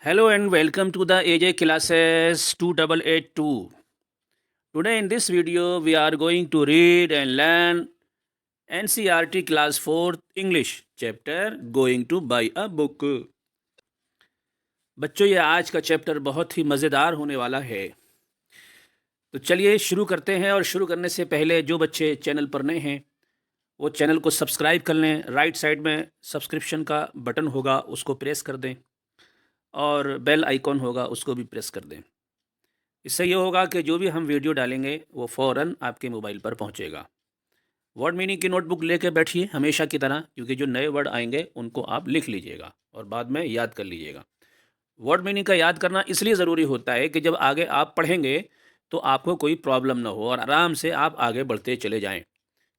Hello and welcome to the AJ classes 2882. Today in this video we are going to read and learn NCERT class 4 English chapter Going to Buy a Book. बच्चों ये आज का chapter बहुत ही मज़ेदार होने वाला है। तो चलिए शुरू करते हैं और शुरू करने से पहले जो बच्चे चैनल पर नए हैं वो चैनल को सब्सक्राइब कर लें। राइट साइड में सब्सक्रिप्शन का बटन होगा उसको प्रेस कर दें और बेल आइकॉन होगा उसको भी प्रेस कर दें। इससे ये होगा कि जो भी हम वीडियो डालेंगे वो फ़ौरन आपके मोबाइल पर पहुंचेगा। वर्ड मीनिंग की नोटबुक लेके बैठिए हमेशा की तरह, क्योंकि जो नए वर्ड आएंगे उनको आप लिख लीजिएगा और बाद में याद कर लीजिएगा। वर्ड मीनिंग का याद करना इसलिए ज़रूरी होता है कि जब आगे आप पढ़ेंगे तो आपको कोई प्रॉब्लम ना हो और आराम से आप आगे बढ़ते चले जाएं।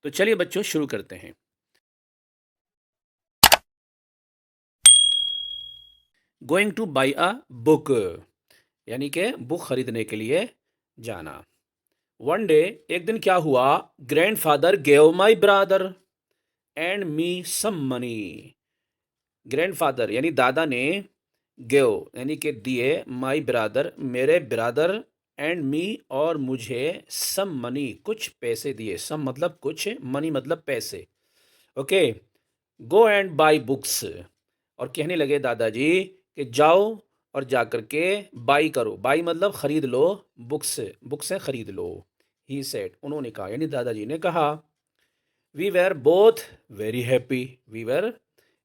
तो चलिए बच्चों शुरू करते हैं। Going two by a book यानी कि बुक खरीदने के लिए जाना। वन डे एक दिन क्या हुआ, grandfather gave my brother and me some money. Grandfather यानी दादा ने गेव यानी कि दिए, माई ब्रदर मेरे ब्रदर, एंड मी और मुझे, सम मनी कुछ पैसे दिए। सम मतलब कुछ, मनी मतलब पैसे। Okay, go and by books और कहने लगे दादाजी कि जाओ और जा कर के बाई करो। बाई मतलब खरीद लो, बुक्स बुक्स खरीद लो। ही सेड उन्होंने कहा यानी दादाजी ने कहा। We were both very happy. We were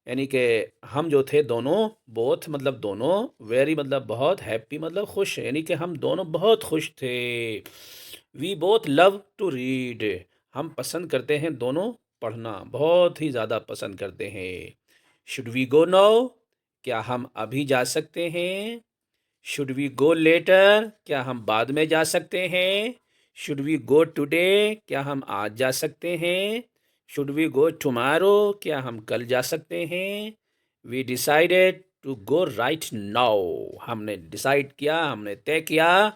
यानी कि हम जो थे दोनों, बोथ मतलब दोनों, वेरी मतलब बहुत, हैप्पी मतलब खुश, यानी कि हम दोनों बहुत खुश थे। We both love to read हम पसंद करते हैं दोनों पढ़ना, बहुत ही ज़्यादा पसंद करते हैं। शुड वी गो नाउ क्या हम अभी जा सकते हैं। शुड वी गो लेटर क्या हम बाद में जा सकते हैं। शुड वी गो टुडे क्या हम आज जा सकते हैं। शुड वी गो टुमारो क्या हम कल जा सकते हैं। We decided to go right now हमने डिसाइड किया, हमने तय किया,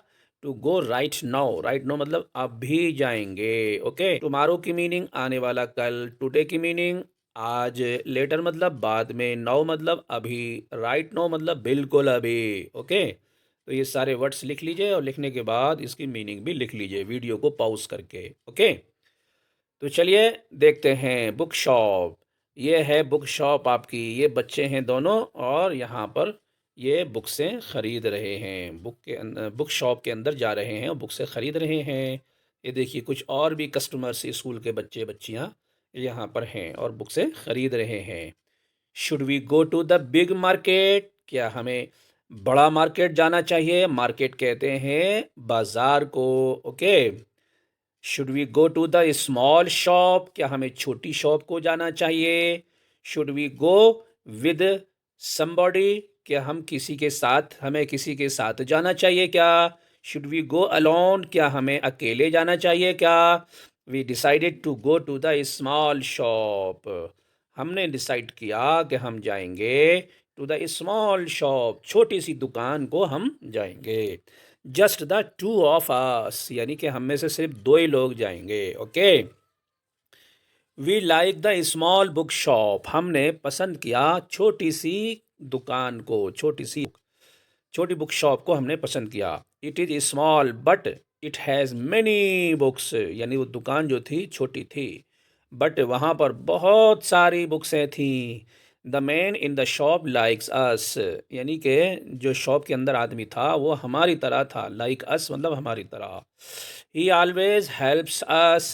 to go right now. Right now मतलब अभी जाएंगे। ओके, टुमारो की मीनिंग आने वाला कल, टुडे की मीनिंग आज, लेटर मतलब बाद में, नाउ मतलब अभी, राइट नाउ मतलब बिल्कुल अभी। ओके, तो ये सारे वर्ड्स लिख लीजिए और लिखने के बाद इसकी मीनिंग भी लिख लीजिए वीडियो को पॉज करके। ओके, तो चलिए देखते हैं बुक शॉप। ये है बुक शॉप आपकी, ये बच्चे हैं दोनों और यहाँ पर ये बुक्सें ख़रीद रहे हैं। बुक शॉप के अंदर जा रहे हैं और बुक्सें ख़रीद रहे हैं। ये देखिए कुछ और भी कस्टमर्स स्कूल के बच्चे बच्चियाँ यहाँ पर हैं और बुक्सें ख़रीद रहे हैं। Should we go to the big market क्या हमें बड़ा मार्केट जाना चाहिए। मार्केट कहते हैं बाज़ार को। Okay, should we go to the small shop क्या हमें छोटी शॉप को जाना चाहिए। Should we go with somebody क्या हम किसी के साथ, हमें किसी के साथ जाना चाहिए क्या। शुड वी गो अलोन क्या हमें अकेले जाना चाहिए क्या। We decided to go to the small shop हमने डिसाइड किया कि हम जाएंगे टू द स्मॉल शॉप छोटी सी दुकान को हम जाएंगे। Just the two of us यानी कि हम में से सिर्फ दो ही लोग जाएंगे। Okay, we like the small book shop हमने पसंद किया छोटी सी दुकान को, छोटी बुक शॉप को हमने पसंद किया। It is small but it has many books यानी वो दुकान जो थी छोटी थी बट वहाँ पर बहुत सारी बुक्सें थीं। The man in the shop likes us यानी कि जो शॉप के अंदर आदमी था वो हमारी तरह था। लाइक अस मतलब हमारी तरह। ही ऑलवेज हेल्प्स अस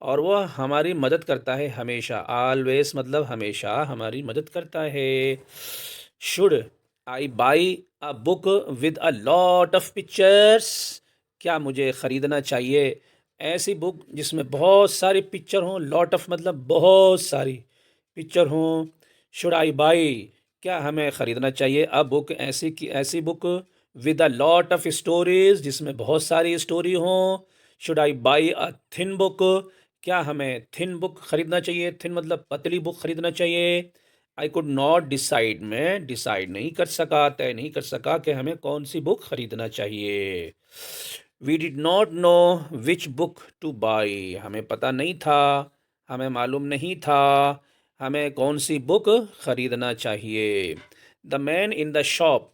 और वो हमारी मदद करता है हमेशा। ऑलवेज मतलब हमेशा हमारी मदद करता है। Should I by a book with a lot of pictures क्या मुझे ख़रीदना चाहिए ऐसी बुक जिसमें बहुत सारी पिक्चर हों। लॉट ऑफ मतलब बहुत सारी पिक्चर हों। शुड आई बाई क्या हमें ख़रीदना चाहिए अ बुक ऐसी book with a lot of stories जिसमें बहुत सारी स्टोरी हों। Should I by a thin book क्या हमें थिन बुक ख़रीदना चाहिए। थिन मतलब पतली बुक ख़रीदना चाहिए। आई कुड नॉट डिसाइड मैं डिसाइड नहीं कर सका, तय नहीं कर सका कि हमें कौन सी बुक ख़रीदना चाहिए। We did not know which book to buy हमें पता नहीं था, हमें मालूम नहीं था हमें कौन सी बुक ख़रीदना चाहिए। The man in the shop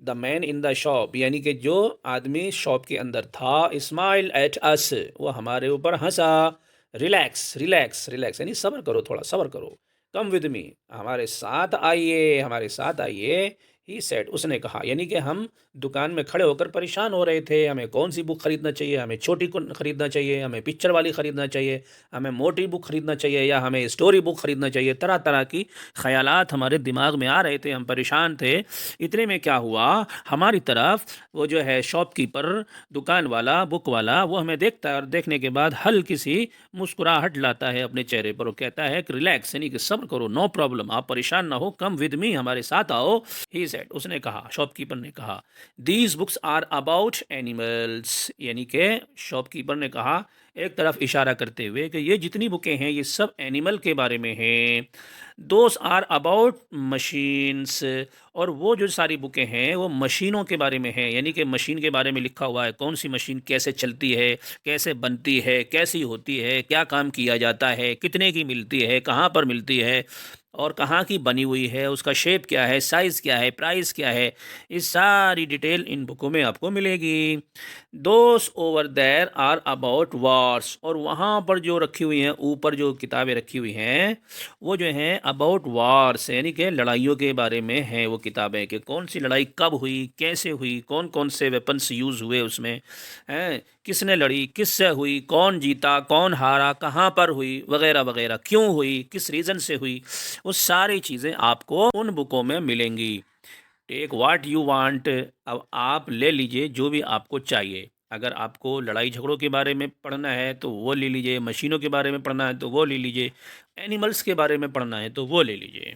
the man in the shop, यानी कि जो आदमी शॉप के अंदर था, स्माइल एट अस, वो हमारे ऊपर हंसा। रिलैक्स रिलैक्स रिलैक्स यानी सब्र करो, थोड़ा सब्र करो। कम विद मी, हमारे साथ आइए, हमारे साथ आइए। ही सेड, उसने कहा, यानी कि हम दुकान में खड़े होकर परेशान हो रहे थे, हमें कौन सी बुक खरीदना चाहिए, हमें छोटी खरीदना चाहिए, हमें पिक्चर वाली खरीदना चाहिए, हमें मोटी बुक खरीदना चाहिए, या हमें स्टोरी बुक खरीदना चाहिए। तरह तरह की ख्यालात हमारे दिमाग में आ रहे थे, हम परेशान थे। इतने में क्या हुआ, हमारी तरफ वो जो है शॉपकीपर, दुकान वाला, बुक वाला, वो हमें देखता है और देखने के बाद हल्की सी मुस्कुराहट लाता है अपने चेहरे पर। वो कहता है कि रिलैक्स, यानी कि सब्र करो, नो प्रॉब्लम, आप परेशान ना हो, कम विद मी, हमारे साथ आओ। ही सेड, उसने कहा, शॉपकीपर ने कहा, these books are about animals, यानी कि शॉपकीपर ने कहा एक तरफ इशारा करते हुए कि ये जितनी बुकें हैं ये सब एनिमल के बारे में हैं। दोस आर अबाउट मशीन्स, और वो जो सारी बुकें हैं वो मशीनों के बारे में हैं, यानी कि मशीन के बारे में लिखा हुआ है, कौन सी मशीन कैसे चलती है, कैसे बनती है, कैसी होती है, क्या काम किया जाता है, कितने की मिलती है, कहाँ पर मिलती है, और कहाँ की बनी हुई है, उसका शेप क्या है, साइज़ क्या है, प्राइस क्या है। इस सारी डिटेल इन बुकों में आपको मिलेगी। Those over there are about wars, और वहाँ पर जो रखी हुई हैं, ऊपर जो किताबें रखी हुई हैं वो जो हैं अबाउट वार्स, यानी कि लड़ाइयों के बारे में हैं वो किताबें, कि कौन सी लड़ाई कब हुई, कैसे हुई, कौन कौन से वेपन्स यूज़ हुए उसमें, हैं किसने लड़ी, किससे हुई, कौन जीता, कौन हारा, कहाँ पर हुई, वगैरह वगैरह, क्यों हुई, किस रीज़न से हुई, वो सारी चीज़ें आपको उन बुकों में मिलेंगी। टेक वाट यू वांट, अब आप ले लीजिए जो भी आपको चाहिए। अगर आपको लड़ाई झगड़ों के बारे में पढ़ना है तो वो ले लीजिए, मशीनों के बारे में पढ़ना है तो वो ले लीजिए, एनिमल्स के बारे में पढ़ना है तो वो ले लीजिए।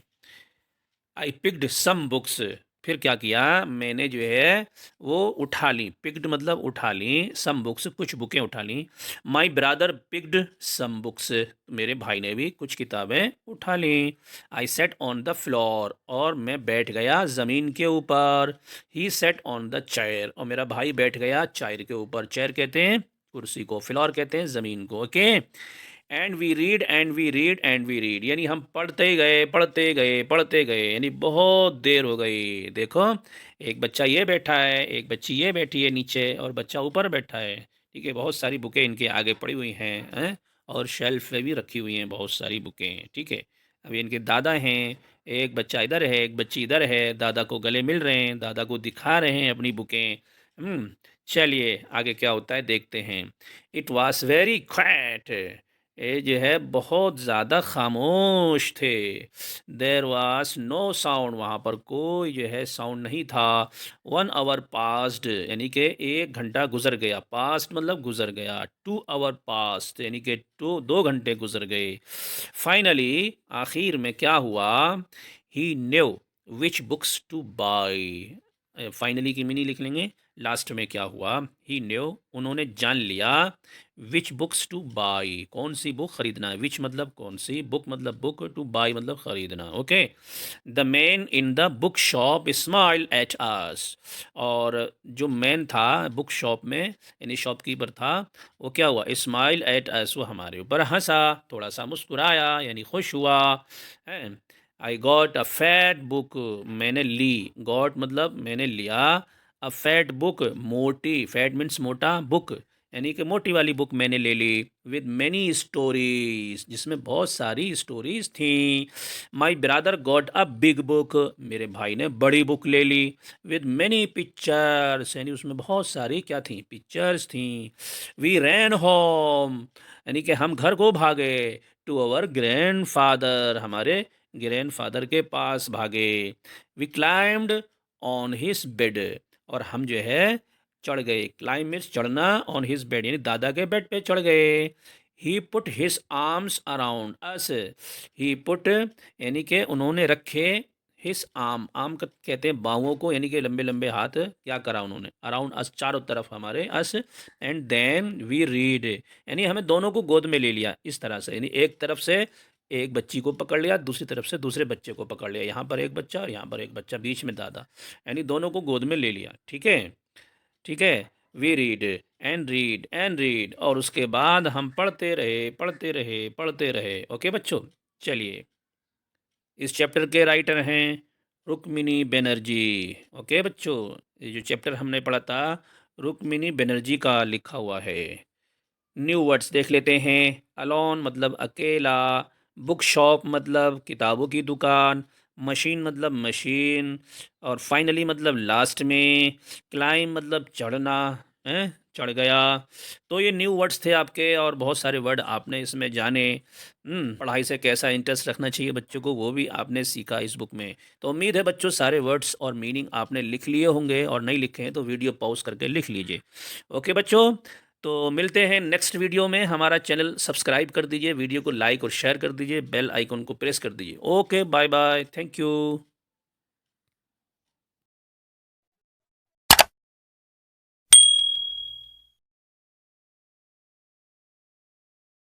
आई पिक्ड सम बुक्स, फिर क्या किया, मैंने जो है वो उठा ली, पिक्ड मतलब उठा ली, सम बुक्स कुछ बुकें उठा ली। My brother picked some books, मेरे भाई ने भी कुछ किताबें उठा ली। I sat on the floor, और मैं बैठ गया ज़मीन के ऊपर। He sat on the chair, और मेरा भाई बैठ गया चेयर के ऊपर। चेयर कहते हैं कुर्सी को, फ्लोर कहते हैं ज़मीन को। Okay. And we read and we read and we read, यानी हम पढ़ते गए पढ़ते गए पढ़ते गए, यानी बहुत देर हो गई। देखो, एक बच्चा ये बैठा है, एक बच्ची ये बैठी है नीचे, और बच्चा ऊपर बैठा है। ठीक है, बहुत सारी बुकें इनके आगे पड़ी हुई हैं, और शेल्फ में भी रखी हुई हैं बहुत सारी बुकें। ठीक है, अभी इनके दादा हैं, एक बच्चा इधर है, एक बच्ची इधर है, दादा को गले मिल रहे हैं, दादा को दिखा रहे हैं अपनी बुकें। चलिए आगे क्या होता है देखते हैं। इट वॉज वेरी क्वाइट, ये जो है बहुत ज़्यादा खामोश थे। देर वाज नो साउंड, वहाँ पर कोई जो है साउंड नहीं था। 1 आवर पास्ड, यानी कि 1 घंटा गुजर गया, पास्ट मतलब गुजर गया। 2 आवर पास्ट, यानी कि 2 घंटे गुजर गए। फाइनली, आखिर में क्या हुआ, he knew which books to buy, finally की मीनिंग लिख लेंगे, लास्ट में क्या हुआ, ही न्यू, उन्होंने जान लिया, विच बुक्स टू बाई, कौन सी बुक खरीदना है, विच मतलब कौन सी, बुक मतलब बुक, टू बाई मतलब खरीदना। Okay. The man in the book shop smile at us, और जो मैन था बुक शॉप में, यानी शॉपकीपर था, वो क्या हुआ, स्माइल एट अस, वो हमारे ऊपर हंसा, थोड़ा सा मुस्कुराया, यानी खुश हुआ। I got a fat book, मैंने ली, गॉट मतलब मैंने लिया, अ फैट बुक मोटी, फैट मीन्स मोटा, बुक यानी कि मोटी वाली बुक मैंने ले ली। विद मैनी स्टोरीज, जिसमें बहुत सारी स्टोरीज थी। My brother got a big book, मेरे भाई ने बड़ी बुक ले ली। विद मैनी पिक्चर्स, यानी उसमें बहुत सारी क्या थी, पिक्चर्स थी। वी रैन होम, यानी कि हम घर को भागे। टू अवर ग्रैंड फादर, हमारे ग्रैंड फादर के पास भागे। We climbed on his bed, और हम जो है चढ़ गए, क्लाइम मीन्स चढ़ना, ऑन हिज बेड यानी दादा के बेड पे चढ़ गए। He put his arms around us, he put यानी कि उन्होंने रखे, हिज आर्म, आर्म कहते हैं बाहुओं को, यानी कि लंबे लंबे हाथ, क्या करा उन्होंने, अराउंड अस, चारों तरफ हमारे, अस। एंड देन वी रीड, यानी हमें दोनों को गोद में ले लिया इस तरह से, यानी एक तरफ से एक बच्ची को पकड़ लिया, दूसरी तरफ से दूसरे बच्चे को पकड़ लिया, यहाँ पर एक बच्चा और यहाँ पर एक बच्चा, बीच में दादा, यानी दोनों को गोद में ले लिया। ठीक है, ठीक है। वी रीड एंड रीड, और उसके बाद हम पढ़ते रहे पढ़ते रहे पढ़ते रहे। ओके बच्चों, चलिए, इस चैप्टर के राइटर हैं रुक्मिनी बनर्जी। ओके बच्चों, ये जो चैप्टर हमने पढ़ा था रुक्मिनी बनर्जी का लिखा हुआ है। न्यू वर्ड्स देख लेते हैं। अलोन मतलब अकेला, बुक शॉप मतलब किताबों की दुकान, मशीन मतलब मशीन, और फाइनली मतलब लास्ट में, क्लाइम मतलब चढ़ना है, चढ़ गया। तो ये न्यू वर्ड्स थे आपके, और बहुत सारे वर्ड आपने इसमें जाने। पढ़ाई से कैसा इंटरेस्ट रखना चाहिए बच्चों को, वो भी आपने सीखा इस बुक में। तो उम्मीद है बच्चों सारे वर्ड्स और मीनिंग आपने लिख लिए होंगे, और नहीं लिखे हैं तो वीडियो पॉज करके लिख लीजिए। ओके बच्चों, तो मिलते हैं नेक्स्ट वीडियो में। हमारा चैनल सब्सक्राइब कर दीजिए, वीडियो को लाइक और शेयर कर दीजिए, बेल आइकन को प्रेस कर दीजिए। Okay, bye bye, thank you.